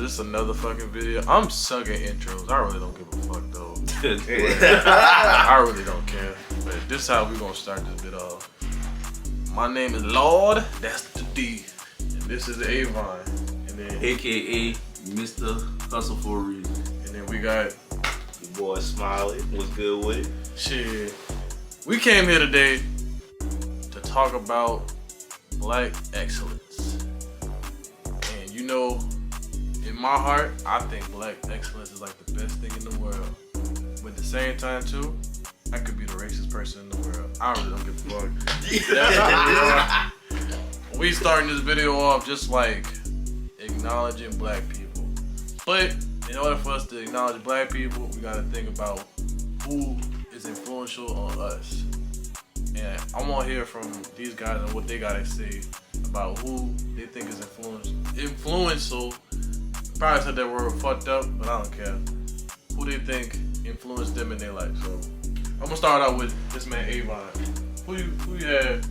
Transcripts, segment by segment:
this another fucking video. I'm sucking intros. I really don't give a fuck though. I really don't care. But this is how we gonna start this bit off. My name is Lord. That's the D. And this is Avon. And then AKA Mr. Hustle for a Reason. And then we got your boy Smiley. What's good with it? shit. We came here today to talk about black excellence. And you know, in my heart, I think black excellence is like the best thing in the world. But at the same time too, I could be the racist person in the world. I really don't give a fuck. We starting this video off just like acknowledging black people. But in order for us to acknowledge black people, we gotta think about who is influential on us. And I want to hear from these guys and what they gotta say about who they think is influential. Probably said that word fucked up, but I don't care. Who they think influenced them in their life. So I'm gonna start out with this man Avon. Who you had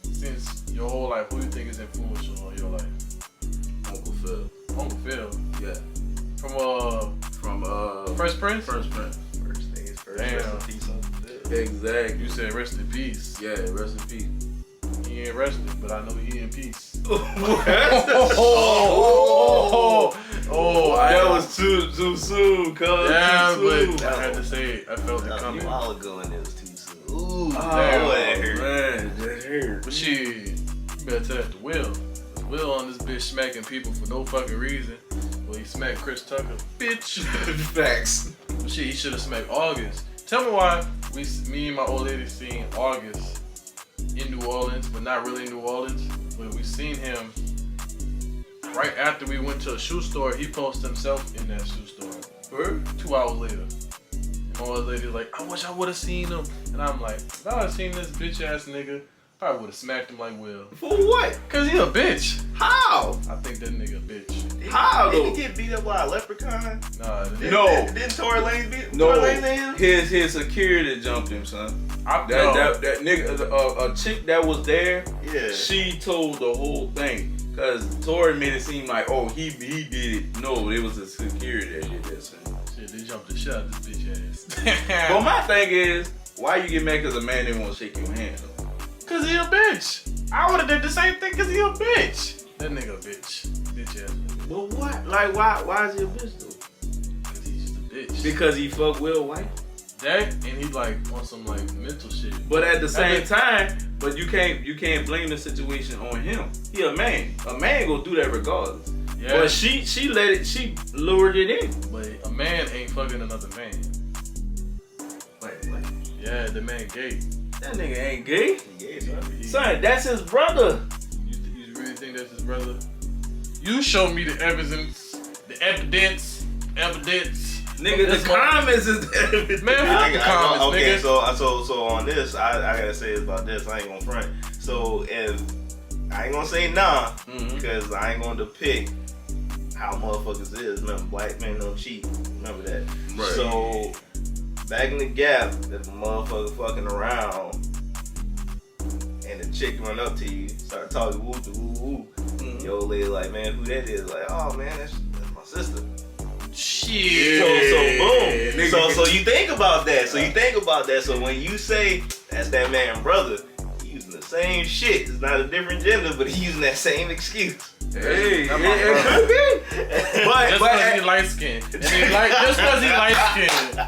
since your whole life? Who you think is influential on your life? Uncle Phil. Uncle Phil. Yeah. From First Prince? First Prince. First things first. Damn. Rest in peace, Uncle Phil. Exactly. You said rest in peace. Yeah, rest in peace. He ain't resting, but I know he in peace. Oh, that was too soon, cuz. Yeah, too soon. but I had to say it. I felt it That was a coming. while ago and it was too soon. Ooh, Damn. that hurt. Man, that hurt. But shit, you better tell that to Will. Will on this bitch smacking people for no fucking reason. Well, he smacked Chris Tucker. Bitch. Facts. But shit, he should have smacked August. Tell me why me and my old lady seen August in New Orleans, but not really in New Orleans. But we seen him right after we went to a shoe store. He posted himself in that shoe store. 2 hours later. And my old lady was like, I wish I would have seen him. And I'm like, if I would have seen this bitch ass nigga, probably would have smacked him like Will. For what? Cause he a bitch. How? I think that nigga a bitch. How Did though? he get beat up by a leprechaun? Nah, No. Didn't Tory Lanez beat him? No, Tory Lanez him? his security jumped him, son. no. That nigga, a chick that was there, Yeah. she told the whole thing. Cause Tory made it seem like, oh, he did it. No, it was the security that did that, son. Shit, they jumped the shit out of this bitch ass. But my thing is, why you get mad cause a man didn't want to shake your hand? Cause he a bitch. I would've did the same thing cause he a bitch. That nigga a bitch. Bitch ass nigga. But what? Like, why is he a bitch though? Cause he's just a bitch. Because he fucked Will White? That and he like on some like mental shit. But at the same time, but you can't blame the situation on him. He a man. A man gonna do that regardless. Yeah. But she lured it in. But a man ain't fucking another man. Wait, what? Yeah, the man gay. That nigga ain't gay. Yeah, son. Son, that's his brother. You really think that's his brother? You show me the evidence. Nigga, the comments is evidence. Man, fuck the comments, okay, nigga. so on this, I gotta say about this. I ain't gonna front. So if I ain't gonna say nah, because I ain't gonna depict how motherfuckers is. Remember, black men don't cheat. Remember that. Right. So back in the gap, if a motherfucker fucking around and the chick run up to you, start talking woo to woo woo, your old lady like, man, who that is? Like, oh man, that's my sister. Shit. So boom. Nigga. So you think about that. So when you say that's that man brother, he using the same shit. It's not a different gender, but he using that same excuse. Hey, That's it my could be. Just because he light skinned. Just because he light skinned.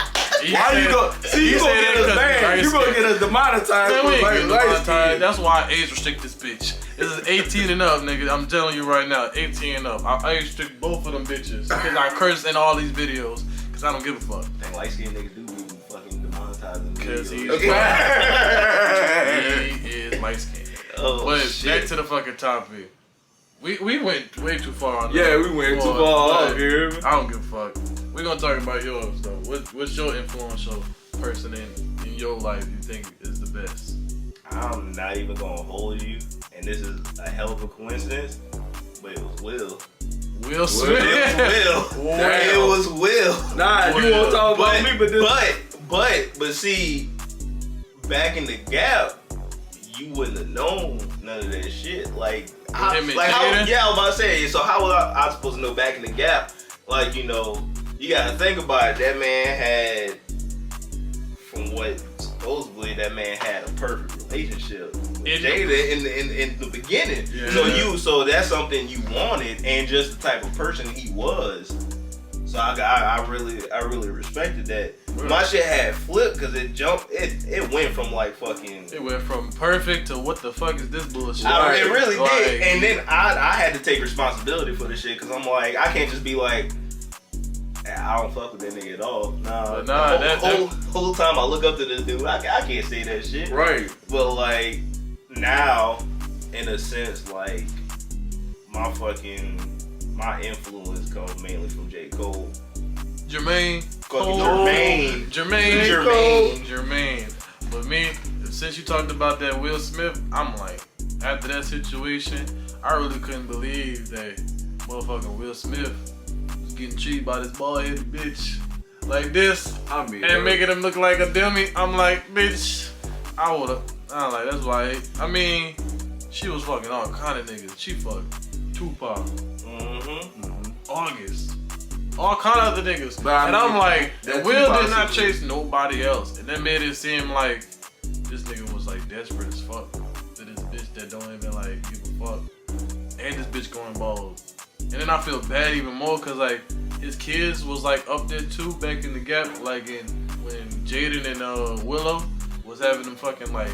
Why you go? See, you gonna get us banned. You gonna get us demonetized. Man, we ain't getting light demonetized. skin. That's why I age restrict this bitch. This is 18 and up, nigga. I'm telling you right now, 18 and up. I age restrict both of them bitches. Because I curse in all these videos. Because I don't give a fuck. Dang, light skinned niggas do be fucking demonetizing. Because he videos. is light skinned. Oh, But shit. back to the fucking topic. We went way too far on that. Yeah, we went too far off here. I don't give a fuck. We're gonna talk about yours though. What's your influential person in your life you think is the best? I'm not even gonna hold you, and this is a hell of a coincidence, but it was Will. Will Smith. It was Will. Nah, you won't talk about me, but this. But see, back in the gap, you wouldn't have known none of that shit. Like, him and how? Jada? Yeah, I was about to say. So how was I supposed to know back in the gap like, you know, you gotta think about it. That man had, from what supposedly that man had a perfect relationship with Jada in the beginning. Yeah. So that's something you wanted, and just the type of person he was. So I really respected that. Right. My shit had flipped because it went from like fucking. It went from perfect to what the fuck is this bullshit? It really Like, did. And then I had to take responsibility for the shit because I'm like, I can't just be like, I don't fuck with that nigga at all. Nah, the whole time I look up to this dude, I can't say that shit. Right. But like now, in a sense, like my influence comes mainly from J. Cole. Jermaine. But me, since you talked about that Will Smith, I'm like, after that situation, I really couldn't believe that motherfucking Will Smith was getting treated by this bald-headed bitch like this, and making him look like a dummy. I'm like, bitch, I'm like, that's why. I mean, she was fucking all kind of niggas. She fucked Tupac, August, all kind of other niggas. And I'm like, Will did not chase nobody else, and that made it seem like this nigga was like desperate as fuck to this bitch that don't even like give a fuck, and this bitch going bald. And then I feel bad even more because like his kids was like up there too back in the gap, like when Jaden and Willow was having them fucking like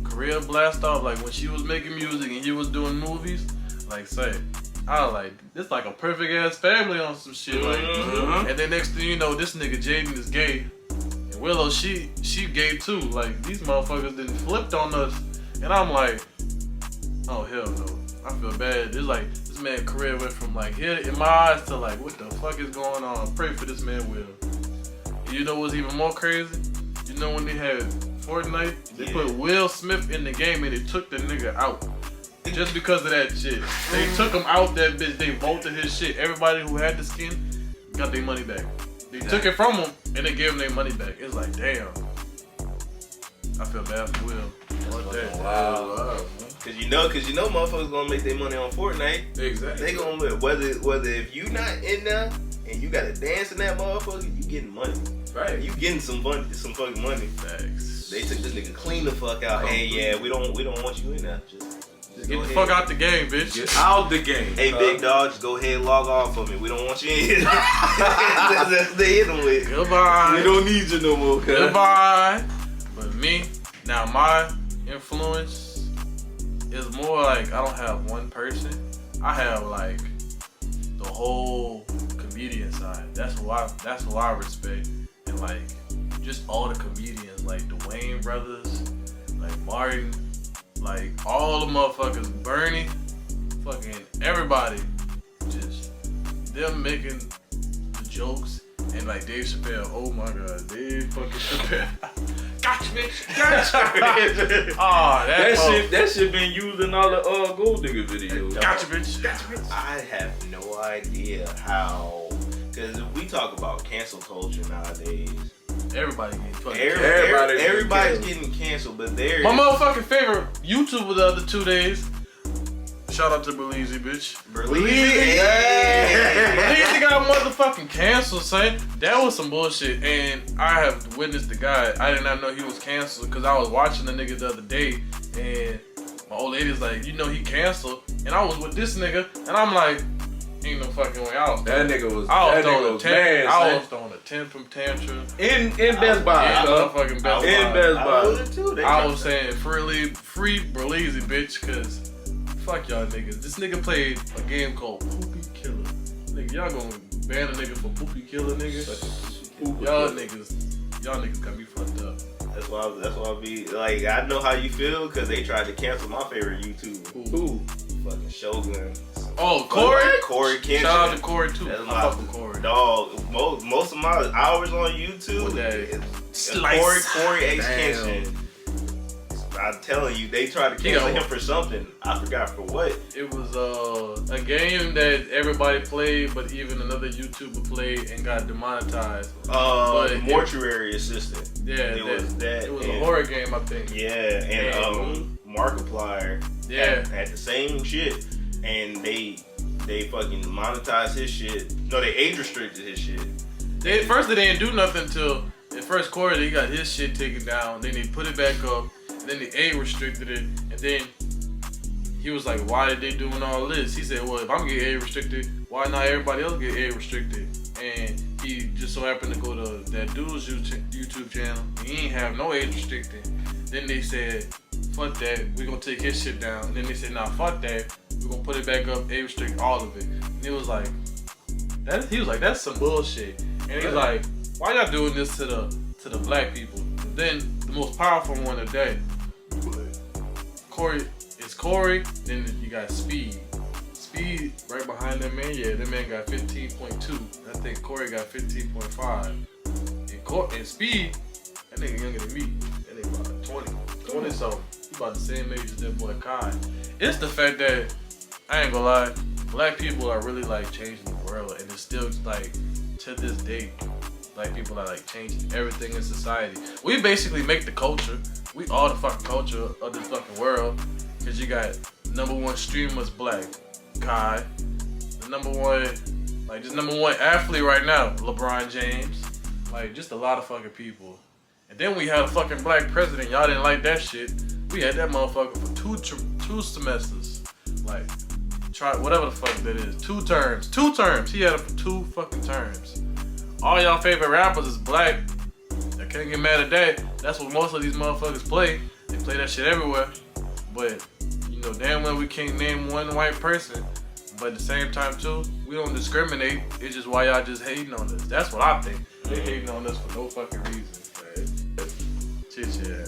career blast off, like when she was making music and he was doing movies. Like say, I was like, this like a perfect ass family on some shit. Like, and then next thing you know, this nigga Jaden is gay, and Willow she gay too. Like these motherfuckers didn't flipped on us, and I'm like, oh hell no. I feel bad. It's like this man's career went from like here in my eyes to like, what the fuck is going on? Pray for this man, Will. And you know what's even more crazy? You know when they had Fortnite, they put Will Smith in the game and they took the nigga out. Just because of that shit. They took him out that bitch. They bolted his shit. Everybody who had the skin got their money back. They took it from him and they gave him their money back. It's like, damn. I feel bad for Will. What that? Wow. Cause you know motherfuckers gonna make their money on Fortnite. Exactly. They gonna whether if you not in there and you gotta dance in that motherfucker, you getting money. Right. You getting some fucking money. Thanks. They took this nigga clean the fuck out. Hey, yeah, we don't want you in there. Just get the fuck out the game, bitch. Get out the game. Hey, big dog, just go ahead and log off for me. We don't want you in here. That's the hit them with. Goodbye. We don't need you no more, cuz. Goodbye. But me, now my influence is more like I don't have one person. I have like the whole comedian side. That's who I respect. And like just all the comedians, like the Wayne brothers, like Martin, like all the motherfuckers, Bernie, fucking everybody, just them making the jokes. And like Dave Chappelle, oh my god, Dave fucking Chappelle. Gotcha, bitch. Gotcha. Oh, that shit been used in all the gold digger videos. Gotcha, bitch. Gotcha, bitch. I have no idea how, because if we talk about cancel culture nowadays, everybody getting fucking everybody's getting canceled, but my motherfucking favorite YouTuber the other 2 days. Shout out to Berleezy, bitch. Berleezy got motherfucking canceled, son. That was some bullshit. And I have witnessed the guy. I did not know he was canceled because I was watching the nigga the other day. And my old lady's like, you know he canceled. And I was with this nigga. And I'm like, ain't no fucking way. I was throwing a tantrum. In Best Buy. Motherfucking Best Buy. I was too. saying free Berleezy, bitch, because fuck y'all niggas. This nigga played a game called Poopy Killer. Nigga, y'all gonna ban a nigga for Poopy Killer, nigga? Y'all niggas got me fucked up. That's why I be like, I know how you feel because they tried to cancel my favorite YouTuber. Who? Fucking Shogun. Oh, Corey? Corey Kenshin. Shout out to Corey too. That's I fuck with Corey. Dog. Most of my hours on YouTube is Corey H. Kenshin. I'm telling you, they tried to cancel him for something. I forgot for what. It was a game that everybody played, but even another YouTuber played and got demonetized. Mortuary Assistant. Yeah, it was that. It was a horror game, I think. Yeah, and Markiplier. Yeah, had the same shit, and they they fucking monetized his shit. No, they age restricted his shit. At first, they didn't do nothing till the first quarter. They got his shit taken down. Then they put it back up. And then they age restricted it. And then he was like, "Why did they doing all this?" He said, "Well, if I'm getting age restricted, why not everybody else get age restricted?" And he just so happened to go to that dude's YouTube channel. He ain't have no age restricted. Then they said, "Fuck that, we gonna take his shit down." And then they said, "Nah, fuck that, we gonna put it back up, age restrict all of it." And it was like, he was like, "That's some bullshit." And he was like, "Why y'all doing this to the black people?" And then the most powerful one today, Corey. Then you got Speed. Speed right behind that man. Yeah, that man got 15.2. I think Corey got 15.5. And Speed, that nigga younger than me. That nigga about 20 something. He about the same age as that boy Kai. It's the fact that, I ain't gonna lie, black people are really like changing the world, and it's still like, to this day, black people are like changing everything in society. We basically make the culture. We are the fucking culture of this fucking world. Cause you got #1 streamers black, Kai. The number one athlete right now, LeBron James. Like, just a lot of fucking people. And then we had a fucking black president. Y'all didn't like that shit. We had that motherfucker for two semesters. Like, try whatever the fuck that is. 2 terms. 2 terms. He had it for 2 fucking terms. All y'all favorite rappers is black. I can't get mad at that. That's what most of these motherfuckers play. They play that shit everywhere. But, you know, damn well we can't name one white person. But at the same time, too, we don't discriminate. It's just why y'all just hating on us. That's what I think. They hating on us for no fucking reason. Right? Shit, yeah.